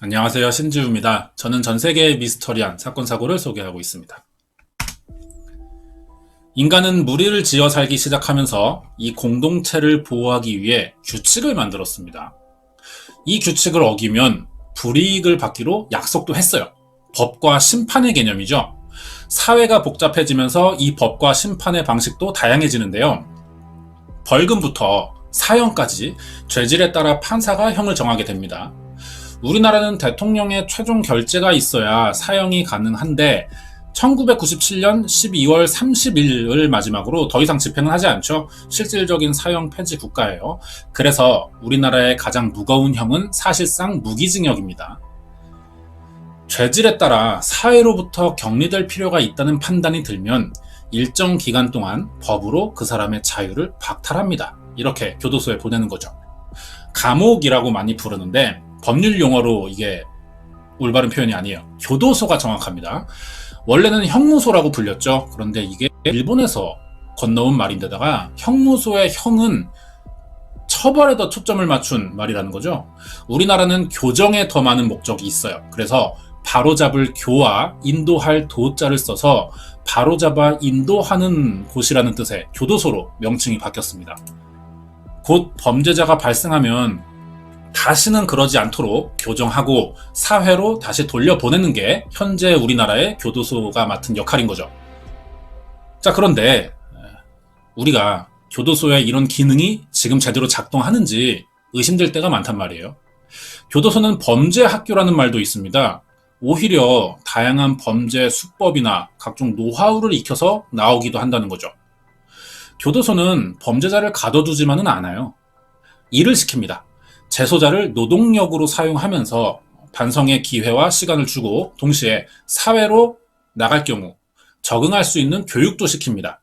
안녕하세요. 신지우입니다. 저는 전 세계의 미스터리한 사건 사고를 소개하고 있습니다. 인간은 무리를 지어 살기 시작하면서 이 공동체를 보호하기 위해 규칙을 만들었습니다. 이 규칙을 어기면 불이익을 받기로 약속도 했어요. 법과 심판의 개념이죠. 사회가 복잡해지면서 이 법과 심판의 방식도 다양해지는데요. 벌금부터 사형까지 죄질에 따라 판사가 형을 정하게 됩니다. 우리나라는 대통령의 최종 결재가 있어야 사형이 가능한데 1997년 12월 30일을 마지막으로 더 이상 집행은 하지 않죠. 실질적인 사형 폐지 국가예요. 그래서 우리나라의 가장 무거운 형은 사실상 무기징역입니다. 죄질에 따라 사회로부터 격리될 필요가 있다는 판단이 들면 일정 기간 동안 법으로 그 사람의 자유를 박탈합니다. 이렇게 교도소에 보내는 거죠. 감옥이라고 많이 부르는데 법률 용어로 이게 올바른 표현이 아니에요. 교도소가 정확합니다. 원래는 형무소라고 불렸죠. 그런데 이게 일본에서 건너온 말인데다가 형무소의 형은 처벌에 더 초점을 맞춘 말이라는 거죠. 우리나라는 교정에 더 많은 목적이 있어요. 그래서 바로잡을 교와 인도할 도자를 써서 바로잡아 인도하는 곳이라는 뜻의 교도소로 명칭이 바뀌었습니다. 곧 범죄자가 발생하면 다시는 그러지 않도록 교정하고 사회로 다시 돌려보내는 게 현재 우리나라의 교도소가 맡은 역할인 거죠. 자, 그런데 우리가 교도소의 이런 기능이 지금 제대로 작동하는지 의심될 때가 많단 말이에요. 교도소는 범죄 학교라는 말도 있습니다. 오히려 다양한 범죄 수법이나 각종 노하우를 익혀서 나오기도 한다는 거죠. 교도소는 범죄자를 가둬두지만은 않아요. 일을 시킵니다. 재소자를 노동력으로 사용하면서 반성의 기회와 시간을 주고 동시에 사회로 나갈 경우 적응할 수 있는 교육도 시킵니다.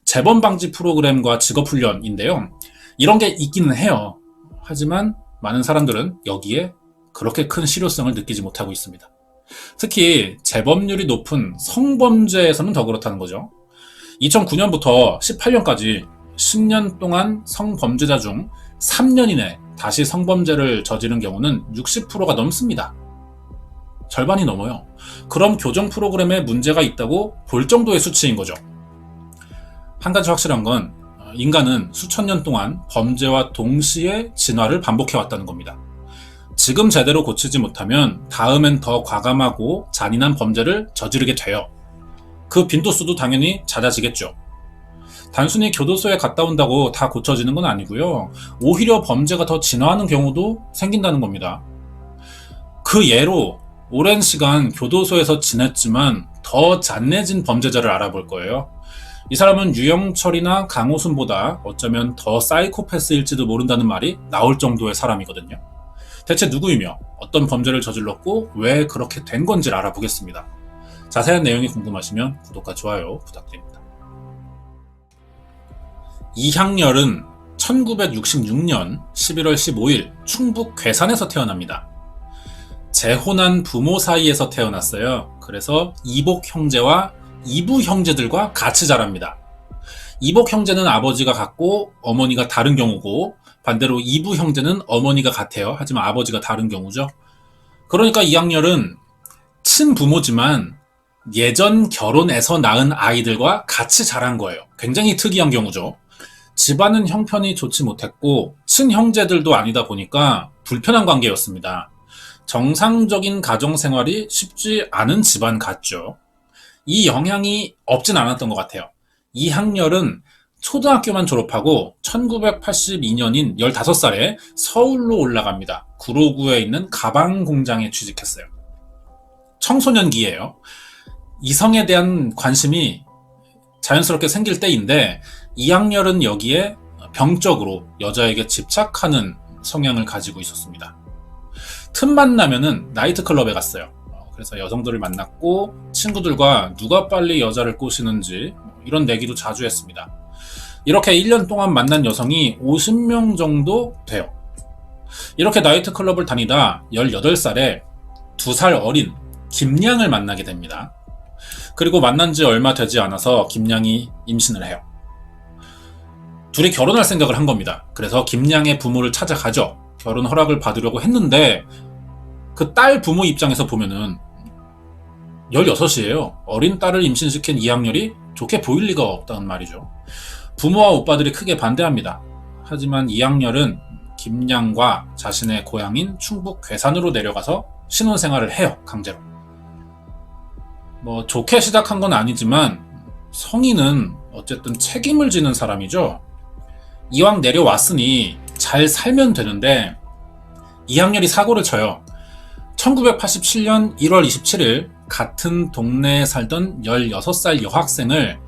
재범 방지 프로그램과 직업훈련인데요. 이런 게 있기는 해요. 하지만 많은 사람들은 여기에 그렇게 큰 실효성을 느끼지 못하고 있습니다. 특히 재범률이 높은 성범죄에서는 더 그렇다는 거죠. 2009년부터 18년까지 10년 동안 성범죄자 중 3년 이내 다시 성범죄를 저지른 경우는 60%가 넘습니다. 절반이 넘어요. 그럼 교정 프로그램에 문제가 있다고 볼 정도의 수치인 거죠. 한 가지 확실한 건 인간은 수천 년 동안 범죄와 동시에 진화를 반복해왔다는 겁니다. 지금 제대로 고치지 못하면 다음엔 더 과감하고 잔인한 범죄를 저지르게 돼요. 그 빈도수도 당연히 잦아지겠죠. 단순히 교도소에 갔다 온다고 다 고쳐지는 건 아니고요. 오히려 범죄가 더 진화하는 경우도 생긴다는 겁니다. 그 예로 오랜 시간 교도소에서 지냈지만 더 잔인해진 범죄자를 알아볼 거예요. 이 사람은 유영철이나 강호순보다 어쩌면 더 사이코패스일지도 모른다는 말이 나올 정도의 사람이거든요. 대체 누구이며 어떤 범죄를 저질렀고 왜 그렇게 된 건지를 알아보겠습니다. 자세한 내용이 궁금하시면 구독과 좋아요 부탁드립니다. 이향렬은 1966년 11월 15일 충북 괴산에서 태어납니다. 재혼한 부모 사이에서 태어났어요. 그래서 이복 형제와 이부 형제들과 같이 자랍니다. 이복 형제는 아버지가 같고 어머니가 다른 경우고 반대로 이부 형제는 어머니가 같아요. 하지만 아버지가 다른 경우죠. 그러니까 이향렬은 친부모지만 예전 결혼해서 낳은 아이들과 같이 자란 거예요. 굉장히 특이한 경우죠. 집안은 형편이 좋지 못했고 친형제들도 아니다 보니까 불편한 관계였습니다. 정상적인 가정생활이 쉽지 않은 집안 같죠. 이 영향이 없진 않았던 것 같아요. 이향렬은 초등학교만 졸업하고 1982년인 15살에 서울로 올라갑니다. 구로구에 있는 가방 공장에 취직했어요. 청소년기예요. 이성에 대한 관심이 자연스럽게 생길 때인데 이향렬은 여기에 병적으로 여자에게 집착하는 성향을 가지고 있었습니다. 틈만 나면은 나이트클럽에 갔어요. 그래서 여성들을 만났고 친구들과 누가 빨리 여자를 꼬시는지 이런 내기도 자주 했습니다. 이렇게 1년 동안 만난 여성이 50명 정도 돼요. 이렇게 나이트클럽을 다니다 18살에 2살 어린 김양을 만나게 됩니다. 그리고 만난 지 얼마 되지 않아서 김양이 임신을 해요. 둘이 결혼할 생각을 한 겁니다. 그래서 김양의 부모를 찾아가죠. 결혼 허락을 받으려고 했는데 그 딸 부모 입장에서 보면은 16이에요. 어린 딸을 임신시킨 이항렬이 좋게 보일 리가 없다는 말이죠. 부모와 오빠들이 크게 반대합니다. 하지만 이항렬은 김양과 자신의 고향인 충북 괴산으로 내려가서 신혼생활을 해요. 강제로. 뭐 좋게 시작한 건 아니지만 성인은 어쨌든 책임을 지는 사람이죠. 이왕 내려왔으니 잘 살면 되는데 이항렬이 사고를 쳐요. 1987년 1월 27일 같은 동네에 살던 16살 여학생을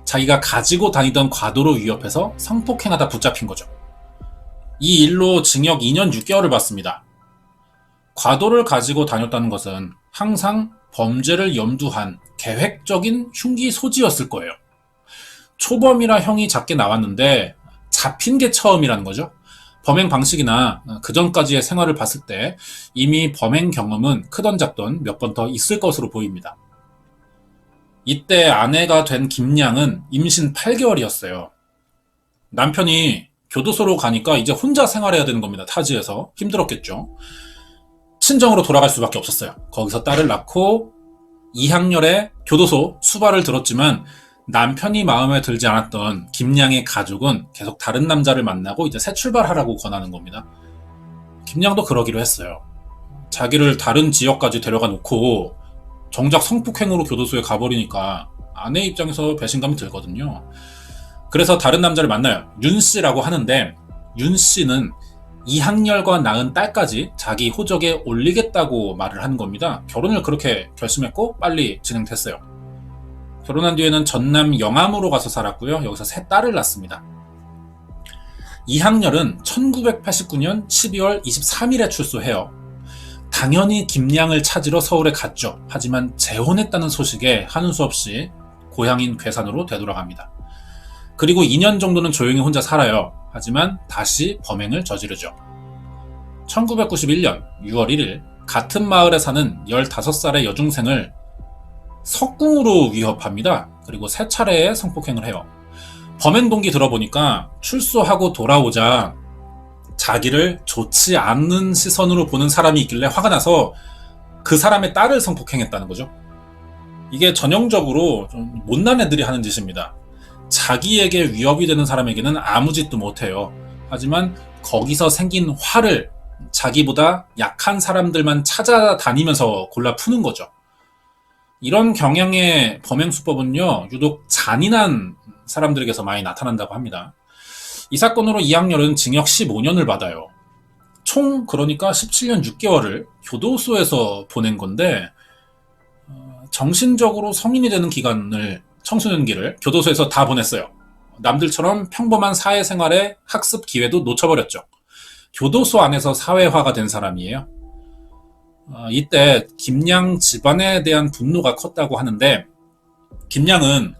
자기가 가지고 다니던 과도로 위협해서 성폭행하다 붙잡힌 거죠. 이 일로 징역 2년 6개월을 받습니다. 과도를 가지고 다녔다는 것은 항상 범죄를 염두한 계획적인 흉기 소지였을 거예요. 초범이라 형이 작게 나왔는데 잡힌 게 처음이라는 거죠. 범행 방식이나 그전까지의 생활을 봤을 때 이미 범행 경험은 크던 작던 몇 번 더 있을 것으로 보입니다. 이때 아내가 된 김양은 임신 8개월이었어요. 남편이 교도소로 가니까 이제 혼자 생활해야 되는 겁니다. 타지에서. 힘들었겠죠. 친정으로 돌아갈 수밖에 없었어요. 거기서 딸을 낳고 이항렬의 교도소 수발을 들었지만 남편이 마음에 들지 않았던 김양의 가족은 계속 다른 남자를 만나고 이제 새 출발하라고 권하는 겁니다. 김양도 그러기로 했어요. 자기를 다른 지역까지 데려가 놓고 정작 성폭행으로 교도소에 가버리니까 아내 입장에서 배신감이 들거든요. 그래서 다른 남자를 만나요. 윤씨라고 하는데 윤씨는 이항렬과 낳은 딸까지 자기 호적에 올리겠다고 말을 하는 겁니다. 결혼을 그렇게 결심했고 빨리 진행됐어요. 결혼한 뒤에는 전남 영암으로 가서 살았고요. 여기서 세 딸을 낳습니다. 이항렬은 1989년 12월 23일에 출소해요. 당연히 김양을 찾으러 서울에 갔죠. 하지만 재혼했다는 소식에 하는 수 없이 고향인 괴산으로 되돌아갑니다. 그리고 2년 정도는 조용히 혼자 살아요. 하지만 다시 범행을 저지르죠. 1991년 6월 1일 같은 마을에 사는 15살의 여중생을 석궁으로 위협합니다. 그리고 3차례의 성폭행을 해요. 범행 동기 들어보니까 출소하고 돌아오자 자기를 좋지 않는 시선으로 보는 사람이 있길래 화가 나서 그 사람의 딸을 성폭행했다는 거죠. 이게 전형적으로 좀 못난 애들이 하는 짓입니다. 자기에게 위협이 되는 사람에게는 아무 짓도 못해요. 하지만 거기서 생긴 화를 자기보다 약한 사람들만 찾아다니면서 골라 푸는 거죠. 이런 경향의 범행 수법은요, 유독 잔인한 사람들에게서 많이 나타난다고 합니다. 이 사건으로 이항렬은 징역 15년을 받아요. 총 그러니까 17년 6개월을 교도소에서 보낸 건데 정신적으로 성인이 되는 기간을 청소년기를 교도소에서 다 보냈어요. 남들처럼 평범한 사회생활에 학습 기회도 놓쳐버렸죠. 교도소 안에서 사회화가 된 사람이에요. 이때 김양 집안에 대한 분노가 컸다고 하는데 김양은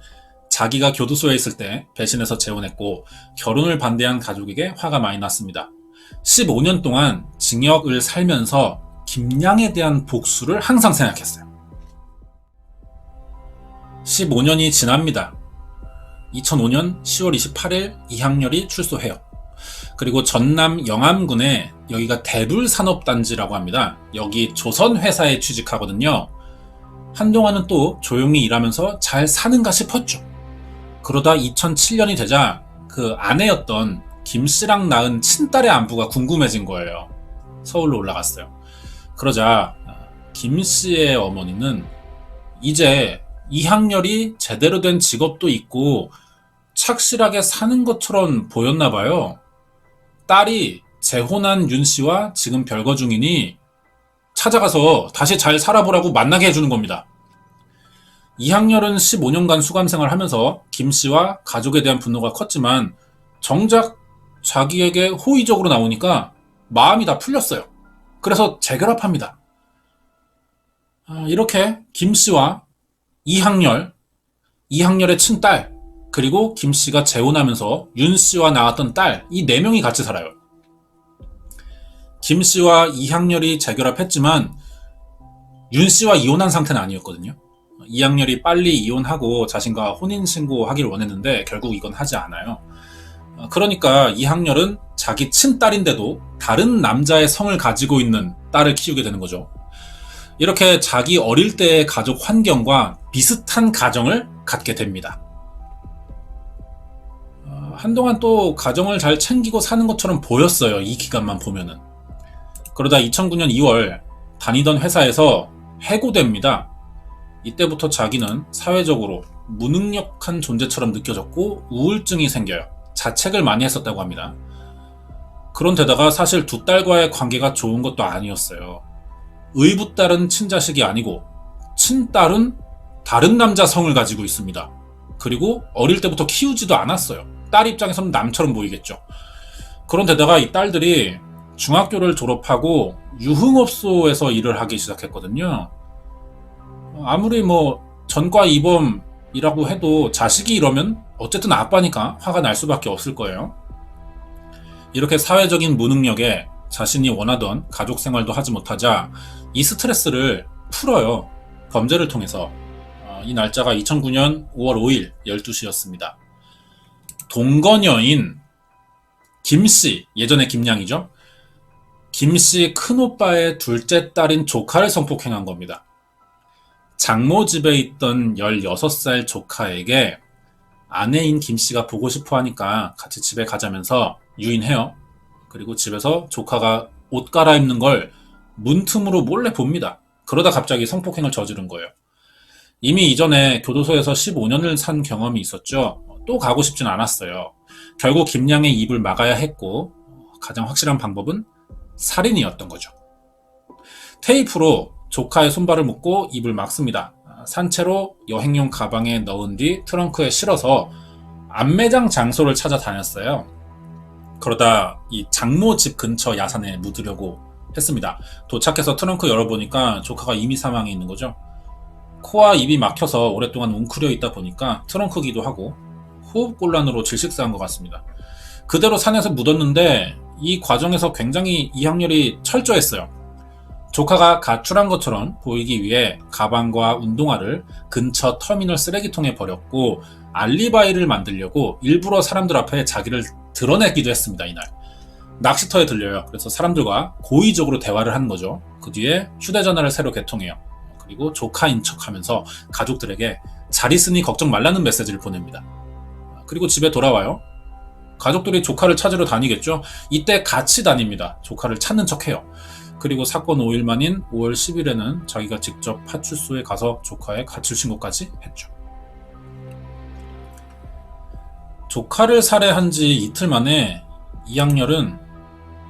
자기가 교도소에 있을 때 배신해서 재혼했고 결혼을 반대한 가족에게 화가 많이 났습니다. 15년 동안 징역을 살면서 김양에 대한 복수를 항상 생각했어요. 15년이 지납니다. 2005년 10월 28일 이항렬이 출소해요. 그리고 전남 영암군에 여기가 대불산업단지라고 합니다. 여기 조선회사에 취직하거든요. 한동안은 또 조용히 일하면서 잘 사는가 싶었죠. 그러다 2007년이 되자 그 아내였던 김씨랑 낳은 친딸의 안부가 궁금해진 거예요. 서울로 올라갔어요. 그러자 김씨의 어머니는 이제 이항렬이 제대로 된 직업도 있고 착실하게 사는 것처럼 보였나 봐요. 딸이 재혼한 윤씨와 지금 별거 중이니 찾아가서 다시 잘 살아보라고 만나게 해주는 겁니다. 이항렬은 15년간 수감생활을 하면서 김씨와 가족에 대한 분노가 컸지만 정작 자기에게 호의적으로 나오니까 마음이 다 풀렸어요. 그래서 재결합합니다. 이렇게 김씨와 이항렬의 친딸, 그리고 김씨가 재혼하면서 윤씨와 낳았던 딸, 이 4명이 같이 살아요. 김씨와 이항렬이 재결합했지만 윤씨와 이혼한 상태는 아니었거든요. 이항렬이 빨리 이혼하고 자신과 혼인신고하기를 원했는데 결국 이건 하지 않아요. 그러니까 이항렬은 자기 친딸인데도 다른 남자의 성을 가지고 있는 딸을 키우게 되는 거죠. 이렇게 자기 어릴 때의 가족 환경과 비슷한 가정을 갖게 됩니다. 한동안 또 가정을 잘 챙기고 사는 것처럼 보였어요. 이 기간만 보면은. 그러다 2009년 2월 다니던 회사에서 해고됩니다. 이때부터 자기는 사회적으로 무능력한 존재처럼 느껴졌고 우울증이 생겨요. 자책을 많이 했었다고 합니다. 그런데다가 사실 두 딸과의 관계가 좋은 것도 아니었어요. 의붓딸은 친자식이 아니고 친딸은 다른 남자 성을 가지고 있습니다. 그리고 어릴 때부터 키우지도 않았어요. 딸 입장에서는 남처럼 보이겠죠. 그런데다가 이 딸들이 중학교를 졸업하고 유흥업소에서 일을 하기 시작했거든요. 아무리 전과 이범이라고 해도 자식이 이러면 어쨌든 아빠니까 화가 날 수밖에 없을 거예요. 이렇게 사회적인 무능력에 자신이 원하던 가족 생활도 하지 못하자 이 스트레스를 풀어요. 범죄를 통해서. 이 날짜가 2009년 5월 5일 12시였습니다. 동거녀인 김씨, 예전에 김양이죠. 김씨 큰오빠의 둘째 딸인 조카를 성폭행한 겁니다. 장모 집에 있던 16살 조카에게 아내인 김씨가 보고 싶어 하니까 같이 집에 가자면서 유인해요. 그리고 집에서 조카가 옷 갈아입는 걸 문틈으로 몰래 봅니다. 그러다 갑자기 성폭행을 저지른 거예요. 이미 이전에 교도소에서 15년을 산 경험이 있었죠. 또 가고 싶진 않았어요. 결국 김양의 입을 막아야 했고 가장 확실한 방법은 살인이었던 거죠. 테이프로 조카의 손발을 묶고 입을 막습니다. 산채로 여행용 가방에 넣은 뒤 트렁크에 실어서 안매장 장소를 찾아다녔어요. 그러다 이 장모 집 근처 야산에 묻으려고 했습니다. 도착해서 트렁크 열어보니까 조카가 이미 사망해 있는 거죠. 코와 입이 막혀서 오랫동안 웅크려 있다 보니까 트렁크기도 하고 호흡곤란으로 질식사한 것 같습니다. 그대로 산에서 묻었는데 이 과정에서 굉장히 이학렬이 철저했어요. 조카가 가출한 것처럼 보이기 위해 가방과 운동화를 근처 터미널 쓰레기통에 버렸고 알리바이를 만들려고 일부러 사람들 앞에 자기를 드러내기도 했습니다. 이날 낚시터에 들려요. 그래서 사람들과 고의적으로 대화를 하는 거죠. 그 뒤에 휴대전화를 새로 개통해요. 그리고 조카인 척하면서 가족들에게 잘 있으니 걱정 말라는 메시지를 보냅니다. 그리고 집에 돌아와요. 가족들이 조카를 찾으러 다니겠죠. 이때 같이 다닙니다. 조카를 찾는 척해요. 그리고 사건 5일 만인 5월 10일에는 자기가 직접 파출소에 가서 조카의 가출 신고까지 했죠. 조카를 살해한 지 이틀 만에 이학렬은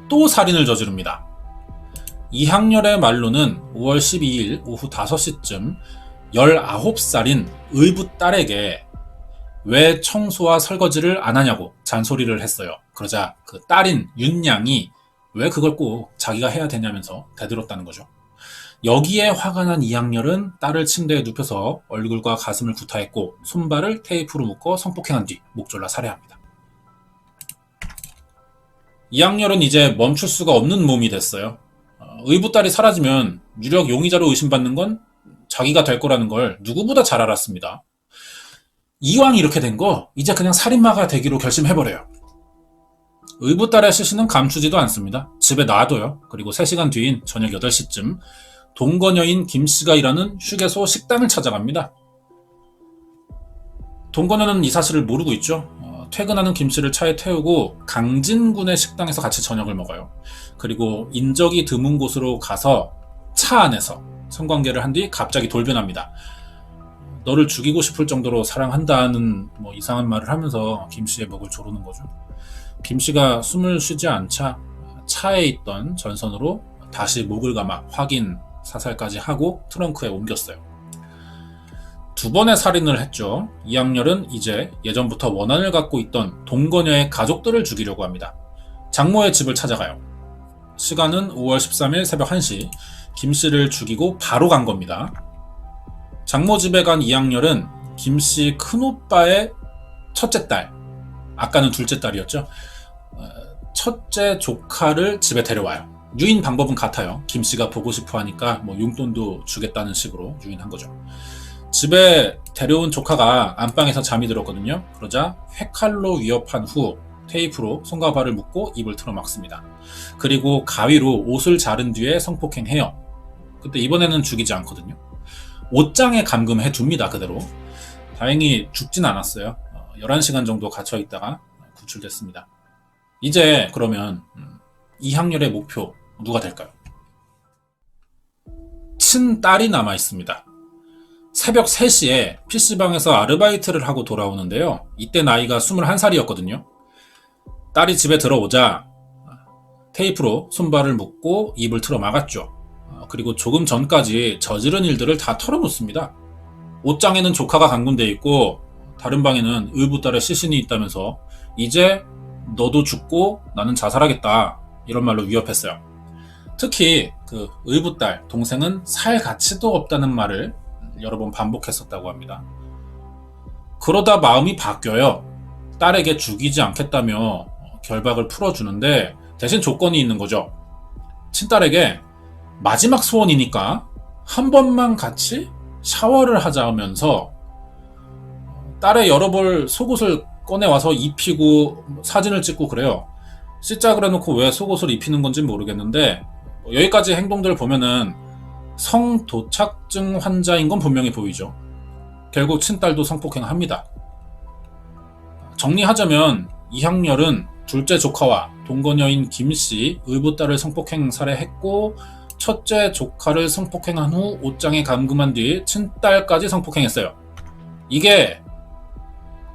또 살인을 저지릅니다. 이학렬의 말로는 5월 12일 오후 5시쯤 19살인 의붓 딸에게 왜 청소와 설거지를 안 하냐고 잔소리를 했어요. 그러자 그 딸인 윤양이 왜 그걸 꼭 자기가 해야 되냐면서 대들었다는 거죠. 여기에 화가 난 이학렬은 딸을 침대에 눕혀서 얼굴과 가슴을 구타했고 손발을 테이프로 묶어 성폭행한 뒤 목 졸라 살해합니다. 이학렬은 이제 멈출 수가 없는 몸이 됐어요. 의붓딸이 사라지면 유력 용의자로 의심받는 건 자기가 될 거라는 걸 누구보다 잘 알았습니다. 이왕 이렇게 된 거 이제 그냥 살인마가 되기로 결심해버려요. 의붓딸의 시신은 감추지도 않습니다. 집에 놔둬요. 그리고 3시간 뒤인 저녁 8시쯤 동거녀인 김씨가 일하는 휴게소 식당을 찾아갑니다. 동거녀는 이 사실을 모르고 있죠. 퇴근하는 김씨를 차에 태우고 강진군의 식당에서 같이 저녁을 먹어요. 그리고 인적이 드문 곳으로 가서 차 안에서 성관계를 한 뒤 갑자기 돌변합니다. 너를 죽이고 싶을 정도로 사랑한다는 이상한 말을 하면서 김씨의 목을 조르는 거죠. 김씨가 숨을 쉬지 않자 차에 있던 전선으로 다시 목을 감아 확인 사살까지 하고 트렁크에 옮겼어요. 2번의 살인을 했죠. 이학렬은 이제 예전부터 원한을 갖고 있던 동거녀의 가족들을 죽이려고 합니다. 장모의 집을 찾아가요. 시간은 5월 13일 새벽 1시. 김씨를 죽이고 바로 간 겁니다. 장모 집에 간 이학렬은 김씨 큰오빠의 첫째 딸, 아까는 둘째 딸이었죠. 첫째 조카를 집에 데려와요. 유인 방법은 같아요. 김씨가 보고 싶어 하니까 용돈도 주겠다는 식으로 유인한 거죠. 집에 데려온 조카가 안방에서 잠이 들었거든요. 그러자 회칼로 위협한 후 테이프로 손과 발을 묶고 입을 틀어막습니다. 그리고 가위로 옷을 자른 뒤에 성폭행해요. 근데 이번에는 죽이지 않거든요. 옷장에 감금해 둡니다. 그대로. 다행히 죽진 않았어요. 11시간 정도 갇혀 있다가 구출됐습니다. 이제 그러면 이학렬의 목표 누가 될까요? 친딸이 남아 있습니다. 새벽 3시에 PC방에서 아르바이트를 하고 돌아오는데요. 이때 나이가 21살이었거든요. 딸이 집에 들어오자 테이프로 손발을 묶고 입을 틀어 막았죠. 그리고 조금 전까지 저지른 일들을 다 털어놓습니다. 옷장에는 조카가 감금돼 있고 다른 방에는 의붓딸의 시신이 있다면서 이제 너도 죽고 나는 자살하겠다 이런 말로 위협했어요. 특히 그 의붓딸 동생은 살 가치도 없다는 말을 여러 번 반복했었다고 합니다. 그러다 마음이 바뀌어요. 딸에게 죽이지 않겠다며 결박을 풀어주는데 대신 조건이 있는 거죠. 친딸에게 마지막 소원이니까 한 번만 같이 샤워를 하자면서 딸의 여러 벌 속옷을 꺼내와서 입히고 사진을 찍고 그래요. 씻자 그래놓고 왜 속옷을 입히는 건지 모르겠는데 여기까지 행동들 보면은 성도착증 환자인 건 분명히 보이죠. 결국 친딸도 성폭행합니다. 정리하자면 이학렬은 둘째 조카와 동거녀인 김씨, 의붓딸을 성폭행 살해했고 첫째 조카를 성폭행한 후 옷장에 감금한 뒤 친딸까지 성폭행했어요. 이게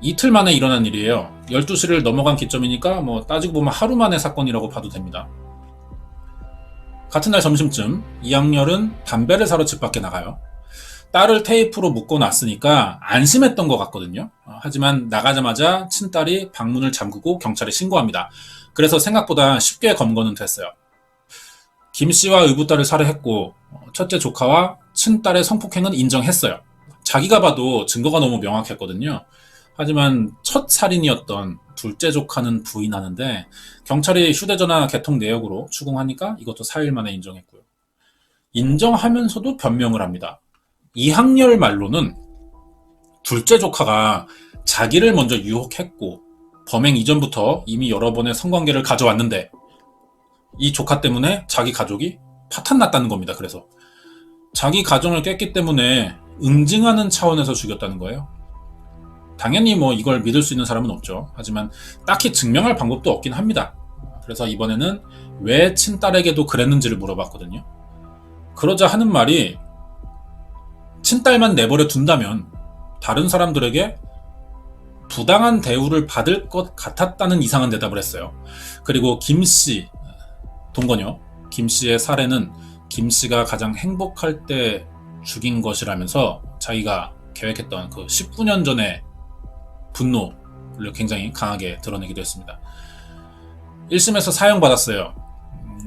이틀 만에 일어난 일이에요. 12시를 넘어간 기점이니까 따지고 보면 하루 만의 사건이라고 봐도 됩니다. 같은 날 점심쯤 이학렬은 담배를 사러 집 밖에 나가요. 딸을 테이프로 묶어놨으니까 안심했던 것 같거든요. 하지만 나가자마자 친딸이 방문을 잠그고 경찰에 신고합니다. 그래서 생각보다 쉽게 검거는 됐어요. 김씨와 의붓딸을 살해했고 첫째 조카와 친딸의 성폭행은 인정했어요. 자기가 봐도 증거가 너무 명확했거든요. 하지만 첫 살인이었던 둘째 조카는 부인하는데 경찰이 휴대전화 개통 내역으로 추궁하니까 이것도 4일 만에 인정했고요. 인정하면서도 변명을 합니다. 이학렬 말로는 둘째 조카가 자기를 먼저 유혹했고 범행 이전부터 이미 여러 번의 성관계를 가져왔는데 이 조카 때문에 자기 가족이 파탄났다는 겁니다. 그래서 자기 가정을 깼기 때문에 응징하는 차원에서 죽였다는 거예요. 당연히 이걸 믿을 수 있는 사람은 없죠. 하지만 딱히 증명할 방법도 없긴 합니다. 그래서 이번에는 왜 친딸에게도 그랬는지를 물어봤거든요. 그러자 하는 말이 친딸만 내버려 둔다면 다른 사람들에게 부당한 대우를 받을 것 같았다는 이상한 대답을 했어요. 그리고 김씨, 동거녀 김씨의 살해는 김씨가 가장 행복할 때 죽인 것이라면서 자기가 계획했던 그 19년 전의 분노를 굉장히 강하게 드러내기도 했습니다. 1심에서 사형받았어요.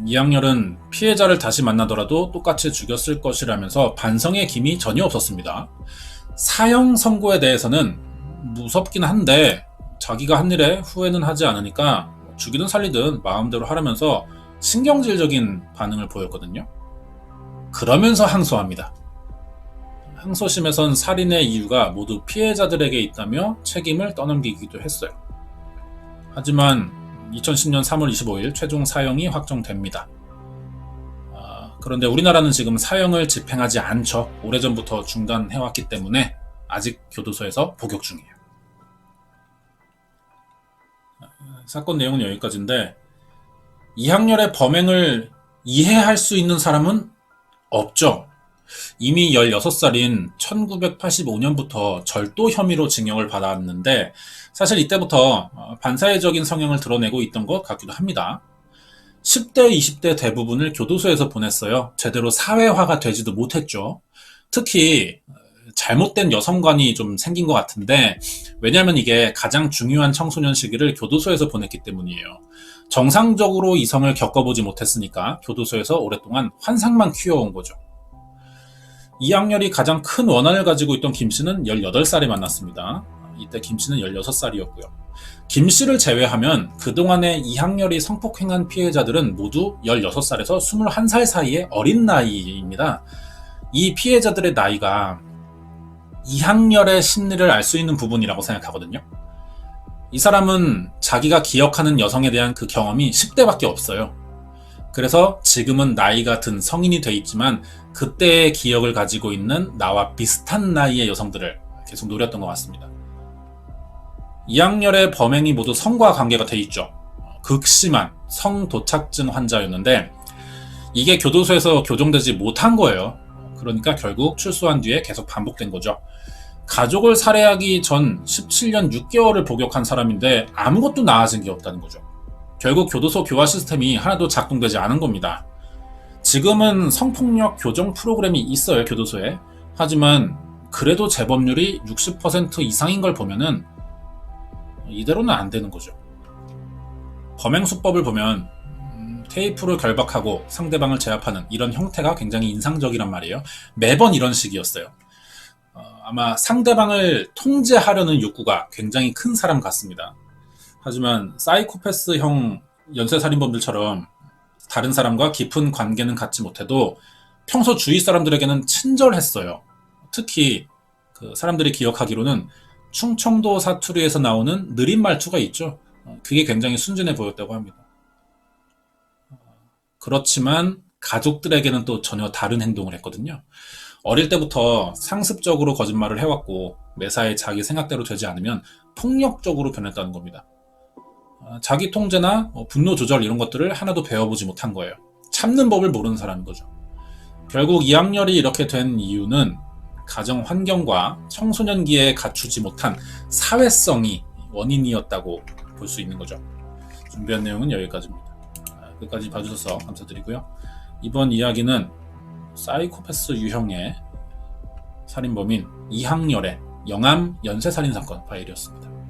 이학렬은 피해자를 다시 만나더라도 똑같이 죽였을 것이라면서 반성의 기미 전혀 없었습니다. 사형 선고에 대해서는 무섭긴 한데 자기가 한 일에 후회는 하지 않으니까 죽이든 살리든 마음대로 하라면서 신경질적인 반응을 보였거든요. 그러면서 항소합니다. 항소심에선 살인의 이유가 모두 피해자들에게 있다며 책임을 떠넘기기도 했어요. 하지만 2010년 3월 25일 최종 사형이 확정됩니다. 그런데 우리나라는 지금 사형을 집행하지 않죠. 오래전부터 중단해왔기 때문에 아직 교도소에서 복역 중이에요. 사건 내용은 여기까지인데 이학렬의 범행을 이해할 수 있는 사람은 없죠. 이미 16살인 1985년부터 절도 혐의로 징역을 받았는데 사실 이때부터 반사회적인 성향을 드러내고 있던 것 같기도 합니다. 10대, 20대 대부분을 교도소에서 보냈어요. 제대로 사회화가 되지도 못했죠. 특히 잘못된 여성관이 좀 생긴 것 같은데 왜냐하면 이게 가장 중요한 청소년 시기를 교도소에서 보냈기 때문이에요. 정상적으로 이성을 겪어보지 못했으니까 교도소에서 오랫동안 환상만 키워온 거죠. 이학렬이 가장 큰 원한을 가지고 있던 김씨는 18살에 만났습니다. 이때 김씨는 16살이었고요. 김씨를 제외하면 그동안에 이학렬이 성폭행한 피해자들은 모두 16살에서 21살 사이의 어린 나이입니다. 이 피해자들의 나이가 이학렬의 심리를 알 수 있는 부분이라고 생각하거든요. 이 사람은 자기가 기억하는 여성에 대한 그 경험이 10대밖에 없어요. 그래서 지금은 나이가 든 성인이 돼 있지만 그때의 기억을 가지고 있는 나와 비슷한 나이의 여성들을 계속 노렸던 것 같습니다. 이학년의 범행이 모두 성과 관계가 돼 있죠. 극심한 성도착증 환자였는데 이게 교도소에서 교정되지 못한 거예요. 그러니까 결국 출소한 뒤에 계속 반복된 거죠. 가족을 살해하기 전 17년 6개월을 복역한 사람인데 아무것도 나아진 게 없다는 거죠. 결국 교도소 교화 시스템이 하나도 작동되지 않은 겁니다. 지금은 성폭력 교정 프로그램이 있어요, 교도소에. 하지만 그래도 재범률이 60% 이상인 걸 보면은 이대로는 안 되는 거죠. 범행 수법을 보면 테이프로 결박하고 상대방을 제압하는 이런 형태가 굉장히 인상적이란 말이에요. 매번 이런 식이었어요. 아마 상대방을 통제하려는 욕구가 굉장히 큰 사람 같습니다. 하지만 사이코패스형 연쇄살인범들처럼 다른 사람과 깊은 관계는 갖지 못해도 평소 주위 사람들에게는 친절했어요. 특히 그 사람들이 기억하기로는 충청도 사투리에서 나오는 느린 말투가 있죠. 그게 굉장히 순진해 보였다고 합니다. 그렇지만 가족들에게는 또 전혀 다른 행동을 했거든요. 어릴 때부터 상습적으로 거짓말을 해왔고 매사에 자기 생각대로 되지 않으면 폭력적으로 변했다는 겁니다. 자기 통제나 분노 조절 이런 것들을 하나도 배워보지 못한 거예요. 참는 법을 모르는 사람인 거죠. 결국 이학년이 이렇게 된 이유는 가정 환경과 청소년기에 갖추지 못한 사회성이 원인이었다고 볼 수 있는 거죠. 준비한 내용은 여기까지입니다. 끝까지 봐주셔서 감사드리고요. 이번 이야기는 사이코패스 유형의 살인범인 이학렬의 영암 연쇄살인 사건 파일이었습니다.